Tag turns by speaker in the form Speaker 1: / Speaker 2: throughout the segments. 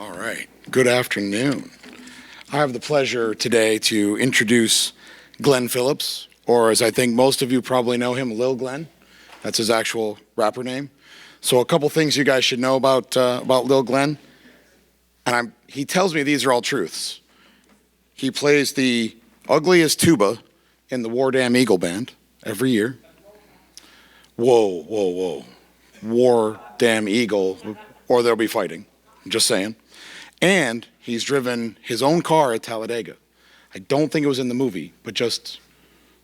Speaker 1: All right. Good afternoon. I have the pleasure today to introduce Glenn Phillips, or as I think most of you probably know him, Lil Glenn. That's his actual rapper name. So a couple things you guys should know about Lil Glenn. And he tells me these are all truths. He plays the ugliest tuba in the War Damn Eagle band every year. Whoa, whoa, whoa. War Damn Eagle, or they'll be fighting. I'm just saying. And he's driven his own car at Talladega. I don't think it was in the movie, but just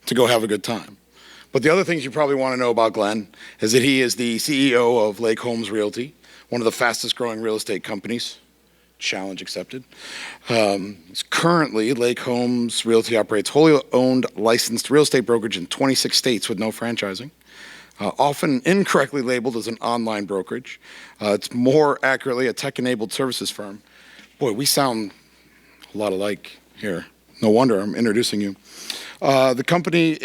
Speaker 1: to go have a good time. But the other things you probably want to know about Glenn is that he is the CEO of Lake Homes Realty, one of the fastest growing real estate companies. Challenge accepted. Currently, Lake Homes Realty operates wholly owned licensed real estate brokerage in 26 states with no franchising. Often incorrectly labeled as an online brokerage. It's more accurately a tech-enabled services firm. Boy, we sound a lot alike here. No wonder I'm introducing you. The company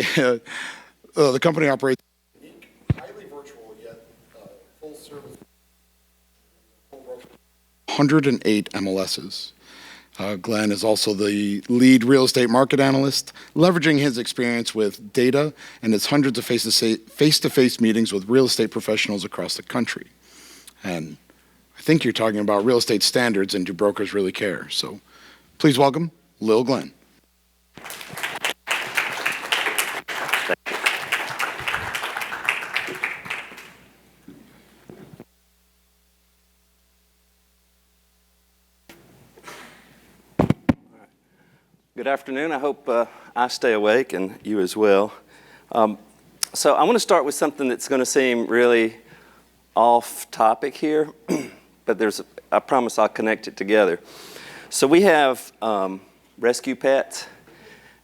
Speaker 1: operates highly virtual yet full service. 108 MLSs. Glenn is also the lead real estate market analyst, leveraging his experience with data and his hundreds of face-to-face meetings with real estate professionals across the country. And I think you're talking about real estate standards and do brokers really care? So please welcome Lil Glenn.
Speaker 2: Good afternoon. I hope I stay awake and you as well. So I want to start with something that's going to seem really off topic here, but I promise I'll connect it together. So we have rescue pets.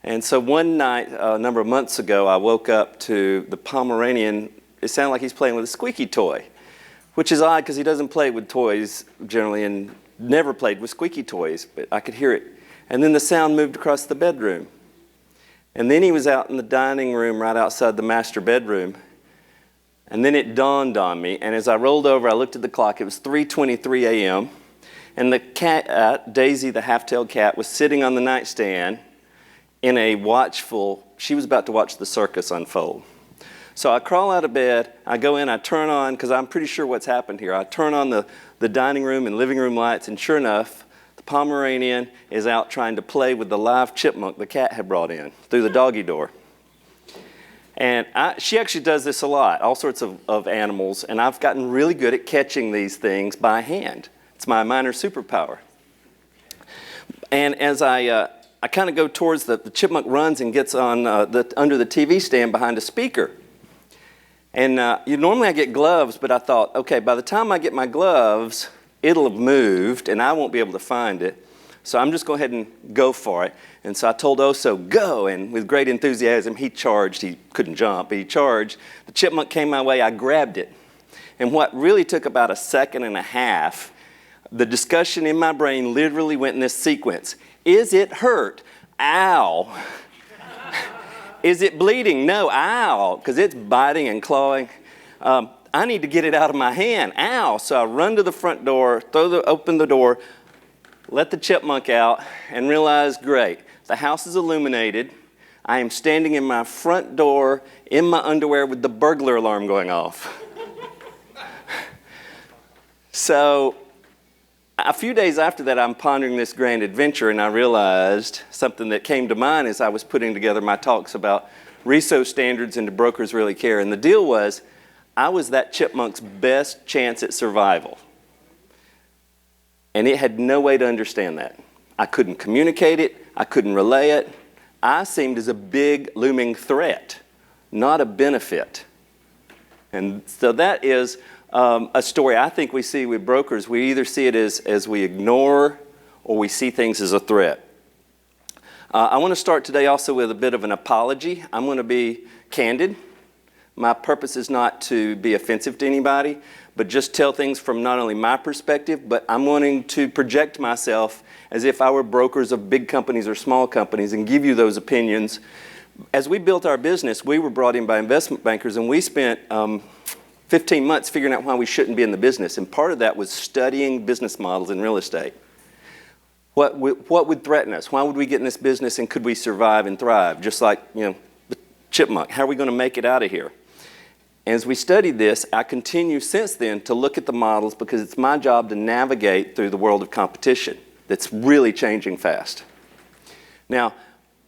Speaker 2: And so one night, a number of months ago, I woke up to the Pomeranian. It sounded like he's playing with a squeaky toy, which is odd because he doesn't play with toys generally and never played with squeaky toys, but I could hear it. And then the sound moved across the bedroom. And then he was out in the dining room right outside the master bedroom. And then it dawned on me, and as I rolled over, I looked at the clock. It was 3:23 a.m. And the cat, Daisy, the half-tailed cat, was sitting on the nightstand in a she was about to watch the circus unfold. So I crawl out of bed, I go in, I turn on, because I'm pretty sure what's happened here. I turn on the dining room and living room lights, and sure enough, Pomeranian is out trying to play with the live chipmunk the cat had brought in through the doggy door. And she actually does this a lot, all sorts of animals, and I've gotten really good at catching these things by hand. It's my minor superpower. And as I kind of go towards the chipmunk runs and gets on under the TV stand behind a speaker. And normally I get gloves, but I thought, okay, by the time I get my gloves, it'll have moved, and I won't be able to find it. So I'm just going ahead and go for it. And so I told Oso, go, and with great enthusiasm, he charged. He couldn't jump, but he charged. The chipmunk came my way. I grabbed it. And what really took about a second and a half, the discussion in my brain literally went in this sequence. Is it hurt? Ow. Is it bleeding? No, ow, because it's biting and clawing. I need to get it out of my hand. Ow. So I run to the front door, open the door, let the chipmunk out, and realize, great, the house is illuminated. I am standing in my front door in my underwear with the burglar alarm going off. So a few days after that, I'm pondering this grand adventure, and I realized something that came to mind as I was putting together my talks about RESO standards and do brokers really care. And the deal was, I was that chipmunk's best chance at survival. And it had no way to understand that. I couldn't communicate it. I couldn't relay it. I seemed as a big looming threat, not a benefit. And so that is a story I think we see with brokers. We either see it as we ignore or we see things as a threat. I want to start today also with a bit of an apology. I'm going to be candid. My purpose is not to be offensive to anybody, but just tell things from not only my perspective, but I'm wanting to project myself as if I were brokers of big companies or small companies and give you those opinions. As we built our business, we were brought in by investment bankers, and we spent 15 months figuring out why we shouldn't be in the business, and part of that was studying business models in real estate. What would threaten us? Why would we get in this business, and could we survive and thrive? Just like, the chipmunk. How are we going to make it out of here? As we studied this, I continue since then to look at the models because it's my job to navigate through the world of competition that's really changing fast. Now,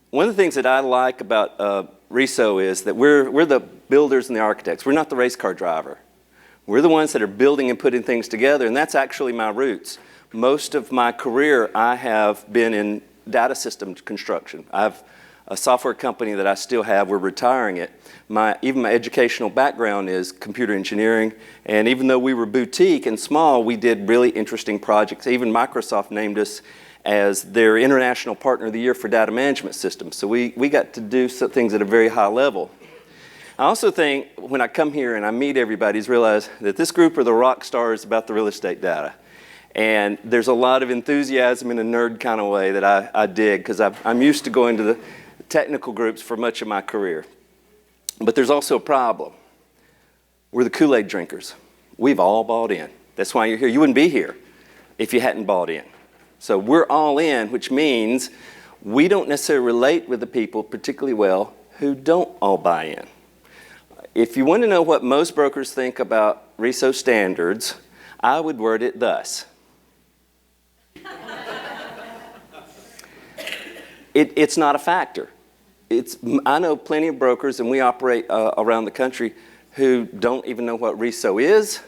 Speaker 2: one of the things that I like about RESO is that we're the builders and the architects. We're not the race car driver. We're the ones that are building and putting things together, and that's actually my roots. Most of my career, I have been in data system construction. I have a software company that I still have. We're retiring it. Even my educational background is computer engineering, and even though we were boutique and small, we did really interesting projects. Even Microsoft named us as their International Partner of the Year for Data Management Systems. So we got to do some things at a very high level. I also think when I come here and I meet everybody, is realize that this group are the rock stars about the real estate data. And there's a lot of enthusiasm in a nerd kind of way that I dig, because I'm used to going to the technical groups for much of my career. But there's also a problem. We're the Kool-Aid drinkers. We've all bought in. That's why you're here. You wouldn't be here if you hadn't bought in. So we're all in, which means we don't necessarily relate with the people particularly well who don't all buy in. If you want to know what most brokers think about RESO standards, I would word it thus. It's not a factor. I know plenty of brokers, and we operate around the country, who don't even know what RESO is,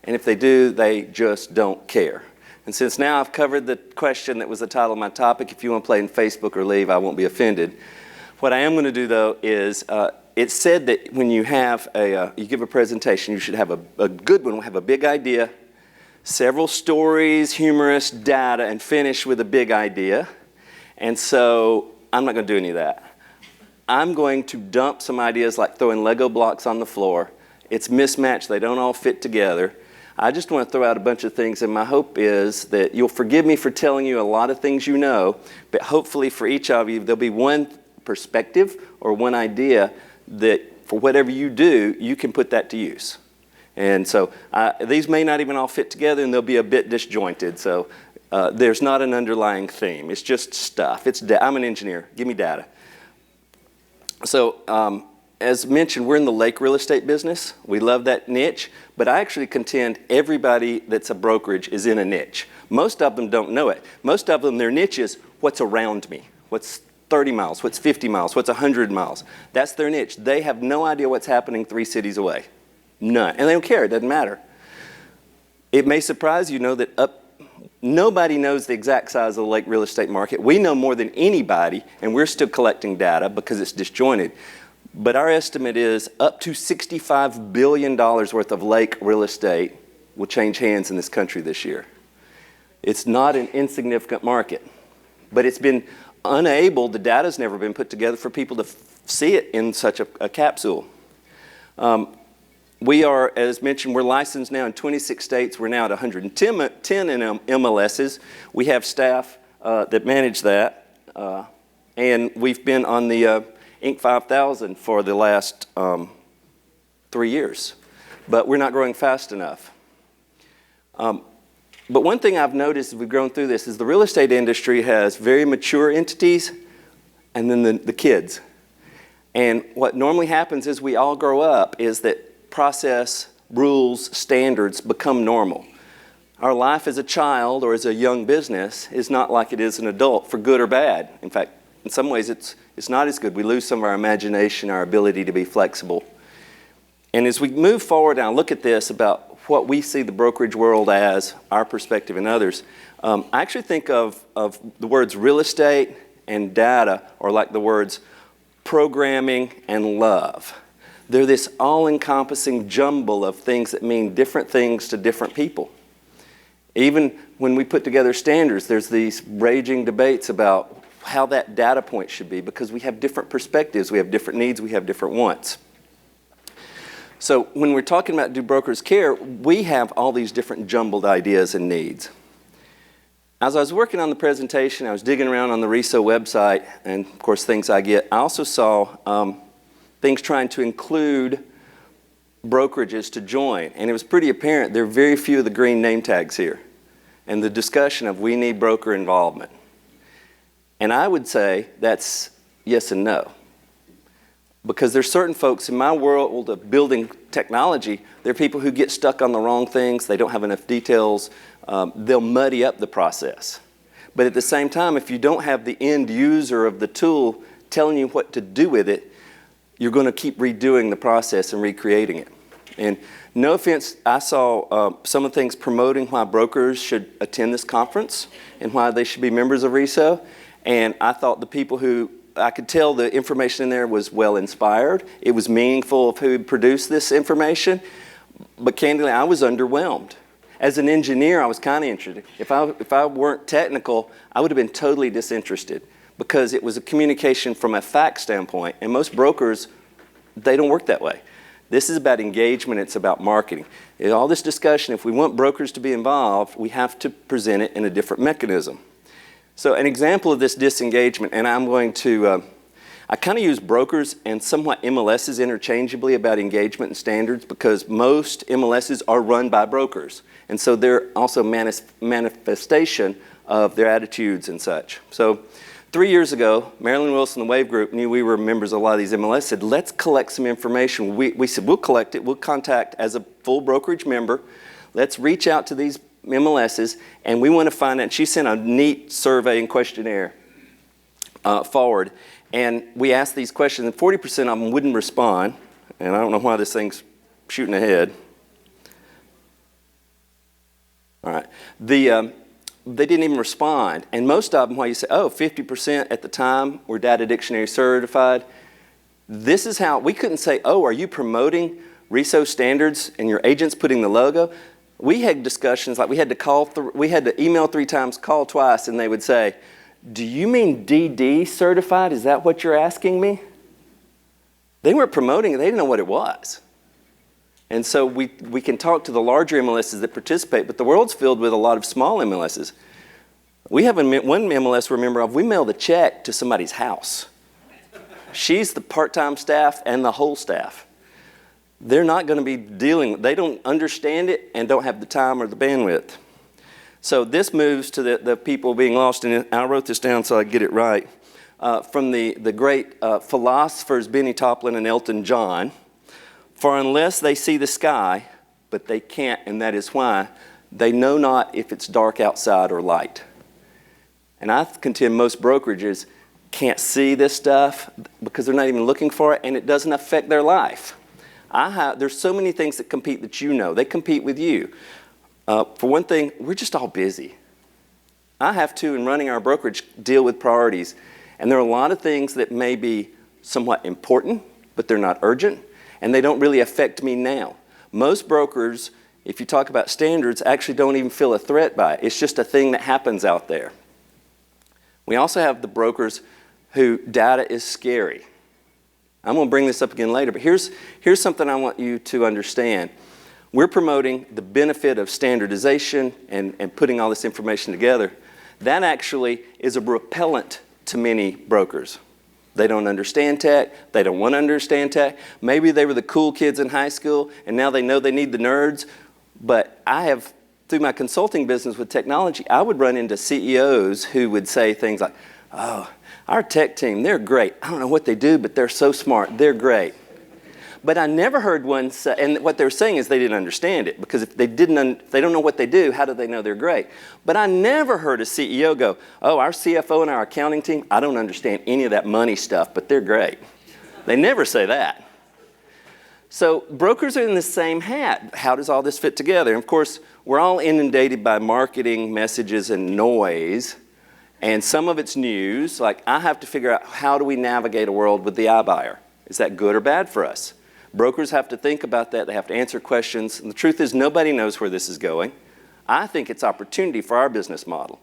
Speaker 2: and if they do, they just don't care. And since now I've covered the question that was the title of my topic, if you want to play in Facebook or leave, I won't be offended. What I am going to do, though, is it's said that when you have you give a presentation, you should have a good one, have a big idea, several stories, humorous data, and finish with a big idea. And so I'm not going to do any of that. I'm going to dump some ideas like throwing Lego blocks on the floor. It's mismatched. They don't all fit together. I just want to throw out a bunch of things, and my hope is that you'll forgive me for telling you a lot of things you know, but hopefully for each of you, there'll be one perspective or one idea that for whatever you do, you can put that to use. And so these may not even all fit together, and they'll be a bit disjointed. So there's not an underlying theme. It's just stuff. I'm an engineer. Give me data. So as mentioned, we're in the lake real estate business. We love that niche, but I actually contend everybody that's a brokerage is in a niche. Most of them don't know it. Most of them, their niche is what's around me. What's 30 miles, what's 50 miles, what's 100 miles. That's their niche. They have no idea what's happening 3 cities away. None. And they don't care. It doesn't matter. It may surprise you, that nobody knows the exact size of the lake real estate market. We know more than anybody, and we're still collecting data because it's disjointed. But our estimate is up to $65 billion worth of lake real estate will change hands in this country this year. It's not an insignificant market, but it's been unable, the data's never been put together for people to see it in such a capsule. We are, as mentioned, we're licensed now in 26 states. We're now at 110 MLSs. We have staff that manage that, and we've been on the Inc. 5000 for the last 3 years, but we're not growing fast enough. But one thing I've noticed as we've grown through this is the real estate industry has very mature entities and then the kids. And what normally happens as we all grow up is that process, rules, standards become normal. Our life as a child or as a young business is not like it is an adult, for good or bad. In fact, in some ways it's not as good. We lose some of our imagination, our ability to be flexible. And as we move forward and I look at this about what we see the brokerage world as, our perspective and others, I actually think of the words real estate and data are like the words programming and love. They're this all-encompassing jumble of things that mean different things to different people. Even when we put together standards, there's these raging debates about how that data point should be because we have different perspectives, we have different needs, we have different wants. So when we're talking about do brokers care, we have all these different jumbled ideas and needs. As I was working on the presentation, I was digging around on the RESO website, and of course things I get. I also saw things trying to include brokerages to join, and it was pretty apparent there are very few of the green name tags here, and the discussion of we need broker involvement. And I would say that's yes and no. Because there's certain folks in my world of building technology, there are people who get stuck on the wrong things, they don't have enough details, they'll muddy up the process. But at the same time, if you don't have the end user of the tool telling you what to do with it, you're going to keep redoing the process and recreating it. And no offense, I saw some of the things promoting why brokers should attend this conference and why they should be members of RESO. And I thought the people who, I could tell the information in there was well inspired. It was meaningful of who had produced this information. But candidly, I was underwhelmed. As an engineer, I was kind of interested. If I weren't technical, I would have been totally disinterested because it was a communication from a fact standpoint. And most brokers, they don't work that way. This is about engagement. It's about marketing. In all this discussion, if we want brokers to be involved, we have to present it in a different mechanism. So an example of this disengagement, and I'm going to, I kind of use brokers and somewhat MLSs interchangeably about engagement and standards because most MLSs are run by brokers. And so they're also manifestation of their attitudes and such. So 3 years ago, Marilyn Wilson, the Wave Group, knew we were members of a lot of these MLS, said, let's collect some information. We said, we'll collect it. We'll contact as a full brokerage member. Let's reach out to these MLSs, and we want to find out. She sent a neat survey and questionnaire forward, and we asked these questions, and 40% of them wouldn't respond, and I don't know why this thing's shooting ahead. All right. They didn't even respond, and most of them, why you say, oh, 50% at the time were data dictionary certified. This is how, we couldn't say, oh, are you promoting RESO standards and your agent's putting the logo? We had discussions like we had to email 3 times, call twice, and they would say, do you mean DD certified? Is that what you're asking me? They weren't promoting it. They didn't know what it was. And so we can talk to the larger MLSs that participate, but the world's filled with a lot of small MLSs. We have one MLS we're a member of. We mail the check to somebody's house. She's the part-time staff and the whole staff. They're not going to be dealing, they don't understand it and don't have the time or the bandwidth. So this moves to the people being lost, and I wrote this down so I get it right. From the great philosophers Benny Toplin and Elton John, for unless they see the sky, but they can't, and that is why, they know not if it's dark outside or light. And I contend most brokerages can't see this stuff because they're not even looking for it, and it doesn't affect their life. There's so many things that compete that you know. They compete with you. For one thing, we're just all busy. I have to, in running our brokerage, deal with priorities. And there are a lot of things that may be somewhat important, but they're not urgent, and they don't really affect me now. Most brokers, if you talk about standards, actually don't even feel a threat by it. It's just a thing that happens out there. We also have the brokers who data is scary. I'm going to bring this up again later, but here's something I want you to understand. We're promoting the benefit of standardization and putting all this information together. That actually is a repellent to many brokers. They don't understand tech. They don't want to understand tech. Maybe they were the cool kids in high school, and now they know they need the nerds. But I have, through my consulting business with technology, I would run into CEOs who would say things like, oh, our tech team, they're great. I don't know what they do, but they're so smart. They're great. But I never heard one say, and what they're saying is they didn't understand it, because if they don't know what they do, how do they know they're great? But I never heard a CEO go, oh, our CFO and our accounting team, I don't understand any of that money stuff, but they're great. They never say that. So brokers are in the same hat. How does all this fit together? And of course, we're all inundated by marketing messages and noise, and some of it's news. Like, I have to figure out, how do we navigate a world with the iBuyer? Is that good or bad for us? Brokers have to think about that. They have to answer questions. And the truth is, nobody knows where this is going. I think it's opportunity for our business model.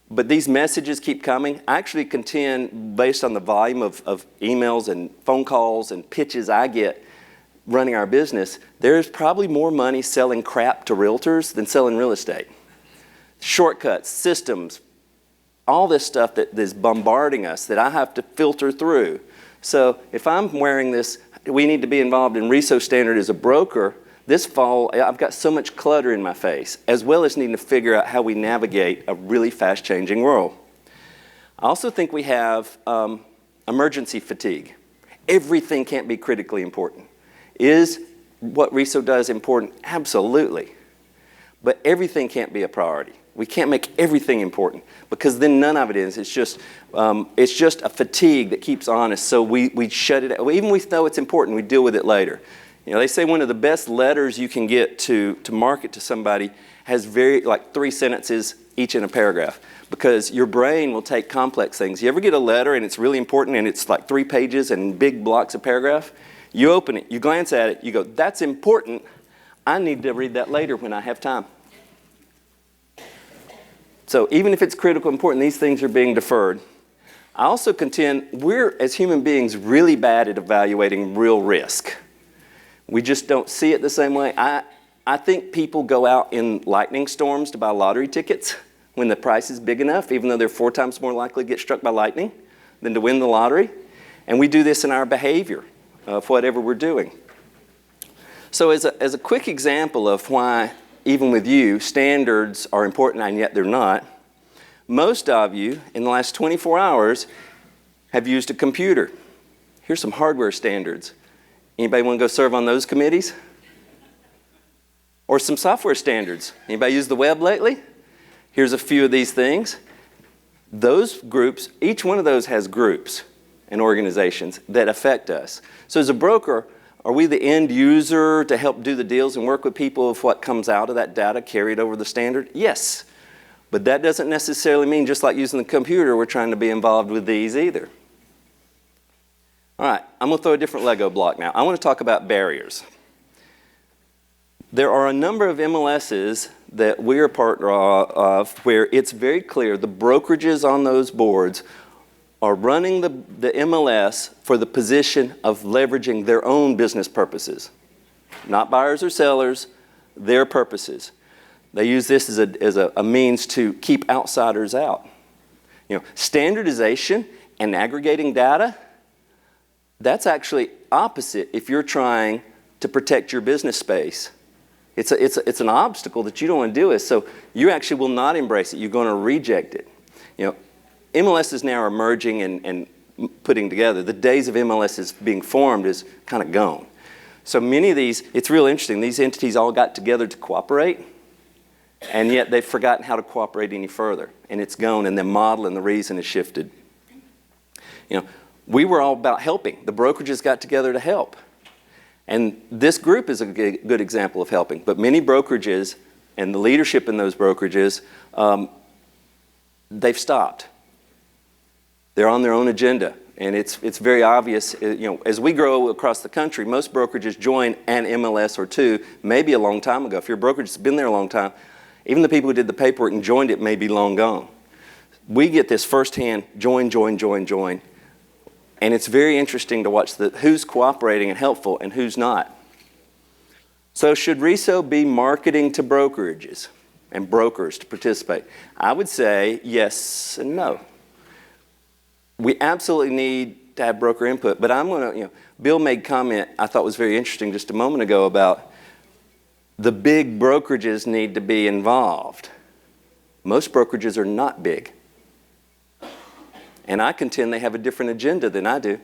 Speaker 2: But these messages keep coming. I actually contend, based on the volume of emails and phone calls and pitches I get running our business, there's probably more money selling crap to realtors than selling real estate. Shortcuts, systems, all this stuff that is bombarding us that I have to filter through. So if I'm wearing this we need to be involved in RESO standard as a broker, this fall, I've got so much clutter in my face, as well as needing to figure out how we navigate a really fast-changing world. I also think we have emergency fatigue. Everything can't be critically important. Is what RESO does important? Absolutely. But everything can't be a priority. We can't make everything important because then none of it is. It's just a fatigue that keeps on us. So we shut it out. Even we know it's important, we deal with it later. You know, they say one of the best letters you can get to market to somebody has like 3 sentences each in a paragraph, because your brain will take complex things. You ever get a letter and it's really important and it's like 3 pages and big blocks of paragraph? You open it, you glance at it, you go, that's important. I need to read that later when I have time. So even if it's critical important, these things are being deferred. I also contend we're, as human beings, really bad at evaluating real risk. We just don't see it the same way. I think people go out in lightning storms to buy lottery tickets when the price is big enough, even though they're 4 times more likely to get struck by lightning than to win the lottery. And we do this in our behavior of whatever we're doing. So as a quick example of why, even with you, standards are important and yet they're not, most of you in the last 24 hours have used a computer. Here's some hardware standards. Anybody want to go serve on those committees? Or some software standards. Anybody use the web lately? Here's a few of these things. Those groups, each one of those has groups and organizations that affect us. So as a broker, are we the end user to help do the deals and work with people of what comes out of that data carried over the standard? Yes. But that doesn't necessarily mean, just like using the computer, we're trying to be involved with these either. All right, I'm going to throw a different Lego block now. I want to talk about barriers. There are a number of MLSs that we are part of where it's very clear the brokerages on those boards are running the MLS for the position of leveraging their own business purposes. Not buyers or sellers, their purposes. They use this as a means to keep outsiders out. You know, standardization and aggregating data, that's actually opposite if you're trying to protect your business space. It's an obstacle that you don't want to deal with, so you actually will not embrace it. You're going to reject it. You know, MLSs now are merging and putting together. The days of MLSs being formed is kind of gone. So many of these, it's real interesting, these entities all got together to cooperate, and yet they've forgotten how to cooperate any further, and it's gone, and the model and the reason has shifted. You know, we were all about helping. The brokerages got together to help. And this group is a good example of helping. But many brokerages and the leadership in those brokerages, they've stopped. They're on their own agenda. And it's very obvious, you know, as we grow across the country, most brokerages join an MLS or two, maybe a long time ago. If your brokerage has been there a long time, even the people who did the paperwork and joined it may be long gone. We get this firsthand, join. And it's very interesting to watch who's cooperating and helpful and who's not. So should RESO be marketing to brokerages and brokers to participate? I would say yes and no. We absolutely need to have broker input, but I'm going to, you know, Bill made comment I thought was very interesting just a moment ago about the big brokerages need to be involved. Most brokerages are not big. And I contend they have a different agenda than I do.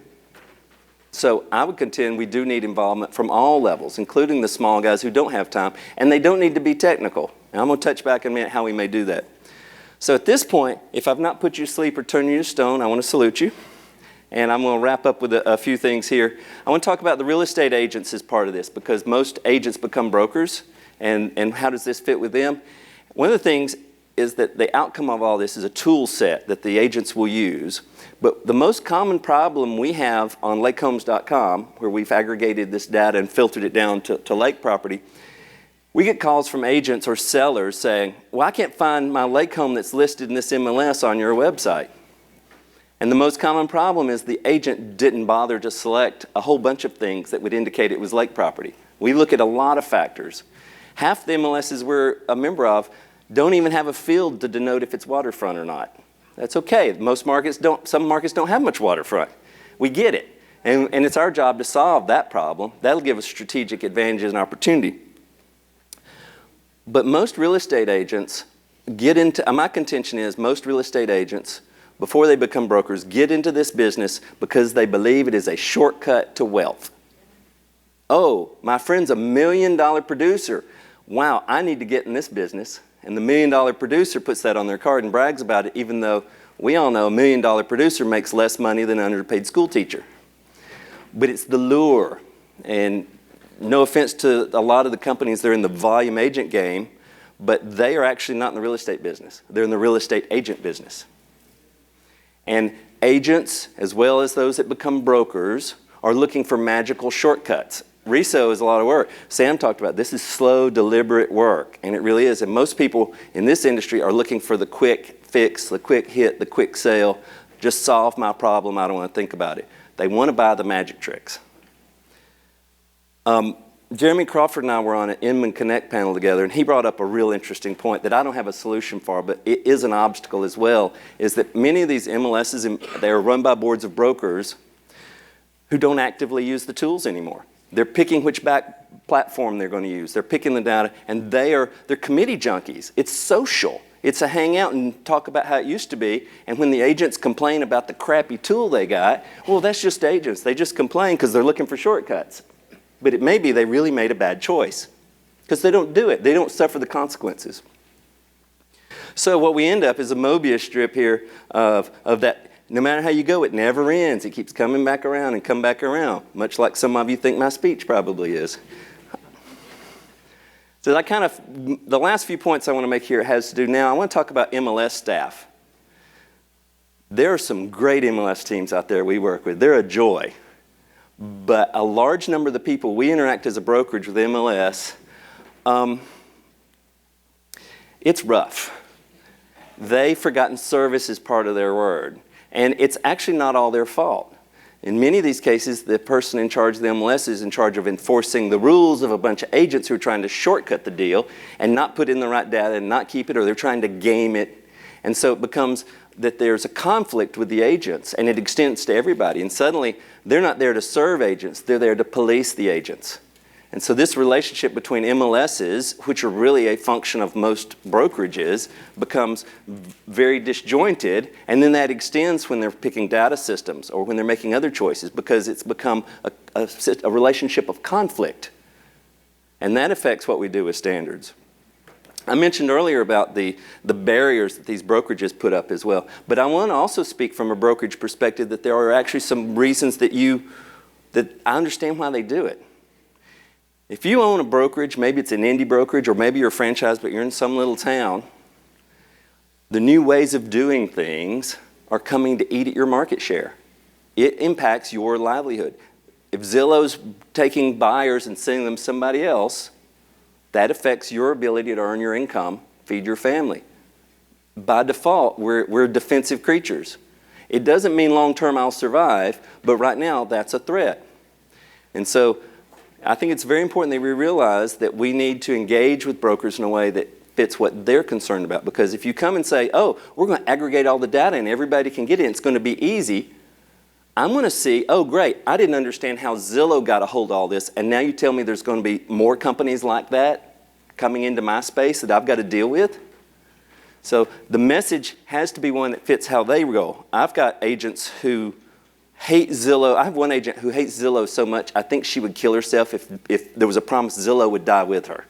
Speaker 2: So I would contend we do need involvement from all levels, including the small guys who don't have time, and they don't need to be technical. And I'm going to touch back in a minute how we may do that. So at this point, if I've not put you to sleep or turned you to stone, I want to salute you. And I'm going to wrap up with a few things here. I want to talk about the real estate agents as part of this, because most agents become brokers, and how does this fit with them? One of the things is that the outcome of all this is a tool set that the agents will use. But the most common problem we have on lakehomes.com, where we've aggregated this data and filtered it down to lake property, we get calls from agents or sellers saying, well, I can't find my lake home that's listed in this MLS on your website. And the most common problem is the agent didn't bother to select a whole bunch of things that would indicate it was lake property. We look at a lot of factors. Half the MLSs we're a member of don't even have a field to denote if it's waterfront or not. That's okay. Most markets don't, some markets don't have much waterfront. We get it. And it's our job to solve that problem. That'll give us strategic advantages and opportunity. But most real estate agents get into, my contention is most real estate agents, before they become brokers, get into this business because they believe it is a shortcut to wealth. Oh, my friend's $1 million producer. Wow, I need to get in this business. And the $1 million producer puts that on their card and brags about it, even though we all know a $1 million producer makes less money than an underpaid school teacher. But it's the lure. And no offense to a lot of the companies that are in the volume agent game, but they are actually not in the real estate business. They're in the real estate agent business. And agents, as well as those that become brokers, are looking for magical shortcuts. RESO is a lot of work. Sam talked about this is slow, deliberate work, and it really is. And most people in this industry are looking for the quick fix, the quick hit, the quick sale. Just solve my problem. I don't want to think about it. They want to buy the magic tricks. Jeremy Crawford and I were on an Inman Connect panel together, and he brought up a real interesting point that I don't have a solution for, but it is an obstacle as well, is that many of these MLSs, they are run by boards of brokers who don't actively use the tools anymore. They're picking which back platform they're going to use. They're picking the data, and they're committee junkies. It's social. It's a hangout and talk about how it used to be, and when the agents complain about the crappy tool they got, well, that's just agents. They just complain because they're looking for shortcuts. But it may be they really made a bad choice because they don't do it. They don't suffer the consequences. So what we end up is a Mobius strip here of that. No matter how you go, it never ends. It keeps coming back around and come back around, much like some of you think my speech probably is. So the last few points I want to make here has to do now, I want to talk about MLS staff. There are some great MLS teams out there we work with. They're a joy. But a large number of the people we interact as a brokerage with MLS, it's rough. They've forgotten service as part of their word. And it's actually not all their fault. In many of these cases, the person in charge of the MLS is in charge of enforcing the rules of a bunch of agents who are trying to shortcut the deal and not put in the right data and not keep it, or they're trying to game it. And so it becomes that there's a conflict with the agents, and it extends to everybody. And suddenly, they're not there to serve agents, they're there to police the agents. And so this relationship between MLSs, which are really a function of most brokerages, becomes very disjointed, and then that extends when they're picking data systems or when they're making other choices, because it's become a relationship of conflict. And that affects what we do with standards. I mentioned earlier about the barriers that these brokerages put up as well. But I want to also speak from a brokerage perspective that there are actually some reasons that I understand why they do it. If you own a brokerage, maybe it's an indie brokerage, or maybe you're a franchise, but you're in some little town, the new ways of doing things are coming to eat at your market share. It impacts your livelihood. If Zillow's taking buyers and sending them to somebody else, that affects your ability to earn your income, feed your family. By default, we're defensive creatures. It doesn't mean long-term I'll survive, but right now that's a threat. And so I think it's very important that we realize that we need to engage with brokers in a way that fits what they're concerned about. Because if you come and say, oh, we're going to aggregate all the data and everybody can get it, it's going to be easy, I'm going to see, oh, great, I didn't understand how Zillow got a hold of all this, and now you tell me there's going to be more companies like that coming into my space that I've got to deal with? So the message has to be one that fits how they go. I've got agents who hate Zillow. I have one agent who hates Zillow so much, I think she would kill herself if there was a promise Zillow would die with her.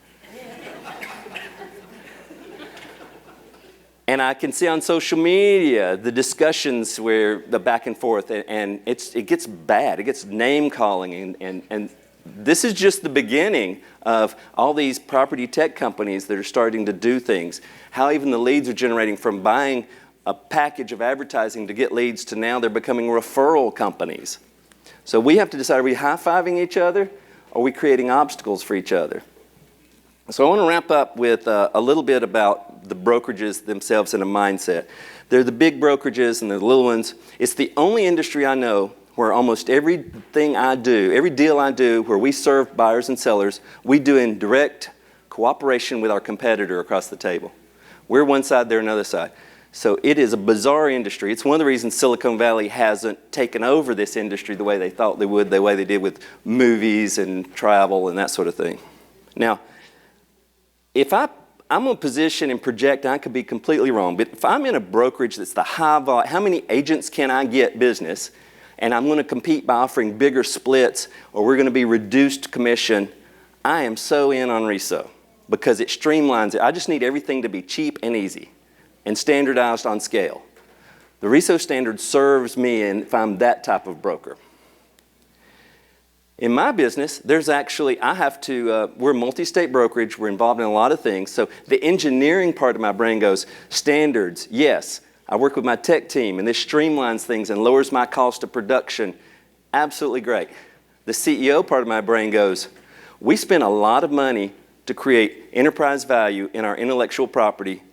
Speaker 2: And I can see on social media the discussions where the back and forth, and it gets bad. It gets name calling, and this is just the beginning of all these property tech companies that are starting to do things. How even the leads are generating from buying a package of advertising to get leads to now they're becoming referral companies. So we have to decide, are we high-fiving each other, or are we creating obstacles for each other? So I want to wrap up with a little bit about the brokerages themselves and a mindset. They're the big brokerages and the little ones. It's the only industry I know where almost everything I do, every deal I do where we serve buyers and sellers, we do in direct cooperation with our competitor across the table. We're one side, they're another side. So it is a bizarre industry. It's one of the reasons Silicon Valley hasn't taken over this industry the way they thought they would, the way they did with movies and travel and that sort of thing. Now, if I'm going to position and project, and I could be completely wrong, but if I'm in a brokerage that's the high volume, how many agents can I get business, and I'm going to compete by offering bigger splits, or we're going to be reduced commission, I am so in on RESO because it streamlines it. I just need everything to be cheap and easy and standardized on scale. The RESO standard serves me if I'm that type of broker. In my business, there's actually, we're a multi-state brokerage, we're involved in a lot of things, so the engineering part of my brain goes, standards, yes. I work with my tech team, and this streamlines things and lowers my cost of production. Absolutely great. The CEO part of my brain goes, we spend a lot of money to create enterprise value in our intellectual property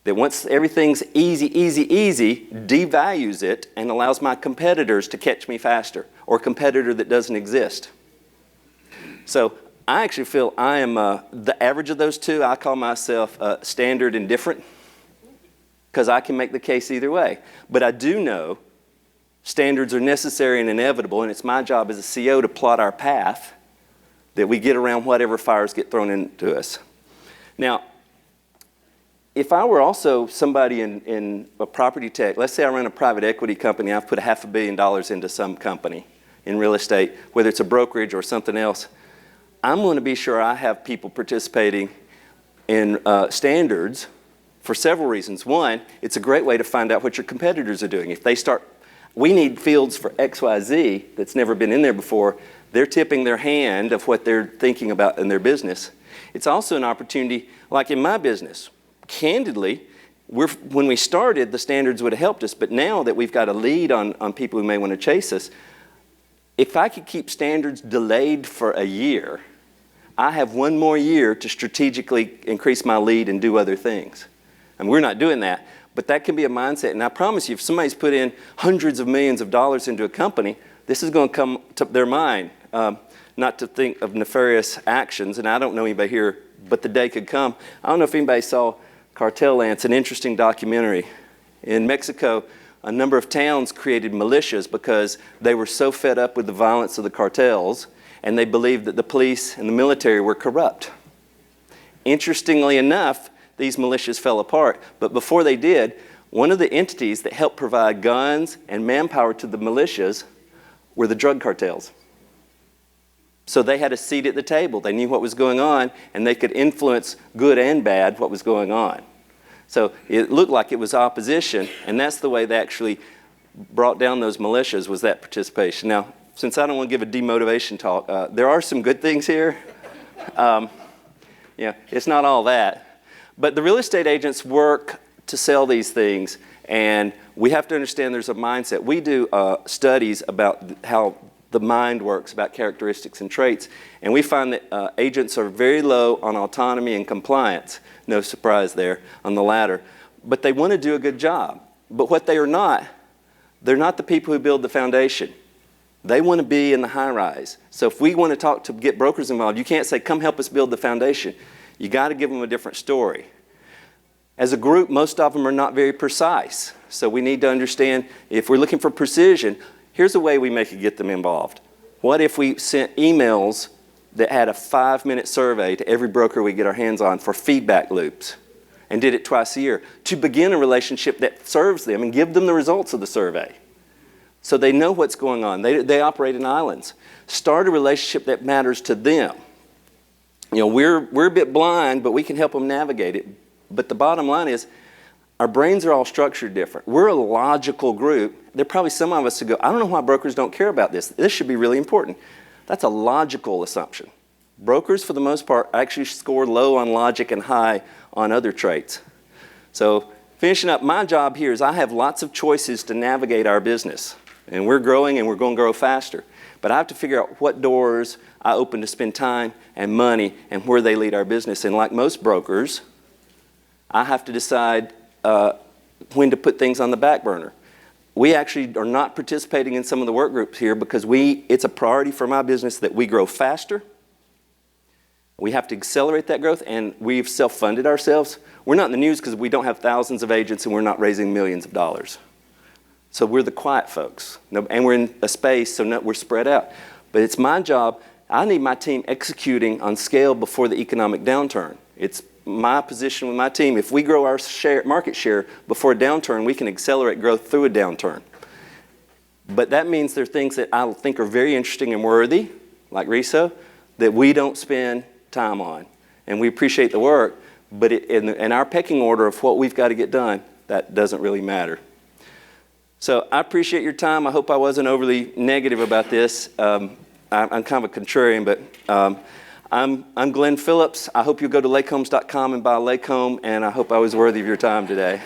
Speaker 2: that once everything's easy, devalues it and allows my competitors to catch me faster, or a competitor that doesn't exist. So I actually feel I am the average of those two. I call myself standard indifferent because I can make the case either way. But I do know standards are necessary and inevitable, and it's my job as a CEO to plot our path that we get around whatever fires get thrown into us. Now, if I were also somebody in a property tech, let's say I run a private equity company, I've put $500 million into some company in real estate, whether it's a brokerage or something else, I'm going to be sure I have people participating in standards for several reasons. One, it's a great way to find out what your competitors are doing. If they start, we need fields for XYZ that's never been in there before, they're tipping their hand of what they're thinking about in their business. It's also an opportunity, like in my business, candidly, when we started, the standards would have helped us, but now that we've got a lead on people who may want to chase us, if I could keep standards delayed for a year, I have one more year to strategically increase my lead and do other things. And we're not doing that, but that can be a mindset. And I promise you, if somebody's put in hundreds of millions of dollars into a company, this is going to come to their mind, not to think of nefarious actions, and I don't know anybody here, but the day could come. I don't know if anybody saw Cartel Lance, an interesting documentary. In Mexico, a number of towns created militias because they were so fed up with the violence of the cartels, and they believed that the police and the military were corrupt. Interestingly enough, these militias fell apart, but before they did, one of the entities that helped provide guns and manpower to the militias were the drug cartels. So they had a seat at the table. They knew what was going on, and they could influence good and bad what was going on. So it looked like it was opposition, and that's the way they actually brought down those militias, was that participation. Now, since I don't want to give a demotivation talk, there are some good things here. It's not all that. But the real estate agents work to sell these things, and we have to understand there's a mindset. We do studies about how the mind works, about characteristics and traits, and we find that agents are very low on autonomy and compliance. No surprise there on the latter. But they want to do a good job. But what they are not, they're not the people who build the foundation. They want to be in the high rise. So if we want to get brokers involved, you can't say, come help us build the foundation. You got to give them a different story. As a group, most of them are not very precise. So we need to understand, if we're looking for precision, here's a way we make it get them involved. What if we sent emails that had a 5-minute survey to every broker we get our hands on for feedback loops, and did it twice a year to begin a relationship that serves them and give them the results of the survey so they know what's going on. They operate in islands. Start a relationship that matters to them. We're a bit blind, but we can help them navigate it. But the bottom line is, our brains are all structured different. We're a logical group. There are probably some of us who go, I don't know why brokers don't care about this. This should be really important. That's a logical assumption. Brokers, for the most part, actually score low on logic and high on other traits. So finishing up, my job here is I have lots of choices to navigate our business. And we're growing, and we're going to grow faster. But I have to figure out what doors I open to spend time and money and where they lead our business. And like most brokers, I have to decide when to put things on the back burner. We actually are not participating in some of the work groups here because it's a priority for my business that we grow faster We have to accelerate that growth, and we've self-funded ourselves. We're not in the news because we don't have thousands of agents and we're not raising millions of dollars. So we're the quiet folks. And we're in a space, so we're spread out. But it's my job. I need my team executing on scale before the economic downturn. It's my position with my team. If we grow our market share before a downturn, we can accelerate growth through a downturn. But that means there are things that I think are very interesting and worthy, like RESO, that we don't spend time on. And we appreciate the work, but in our pecking order of what we've got to get done, that doesn't really matter. So I appreciate your time. I hope I wasn't overly negative about this. I'm kind of a contrarian, but I'm Glenn Phillips. I hope you'll go to lakehomes.com and buy a lake home, and I hope I was worthy of your time today.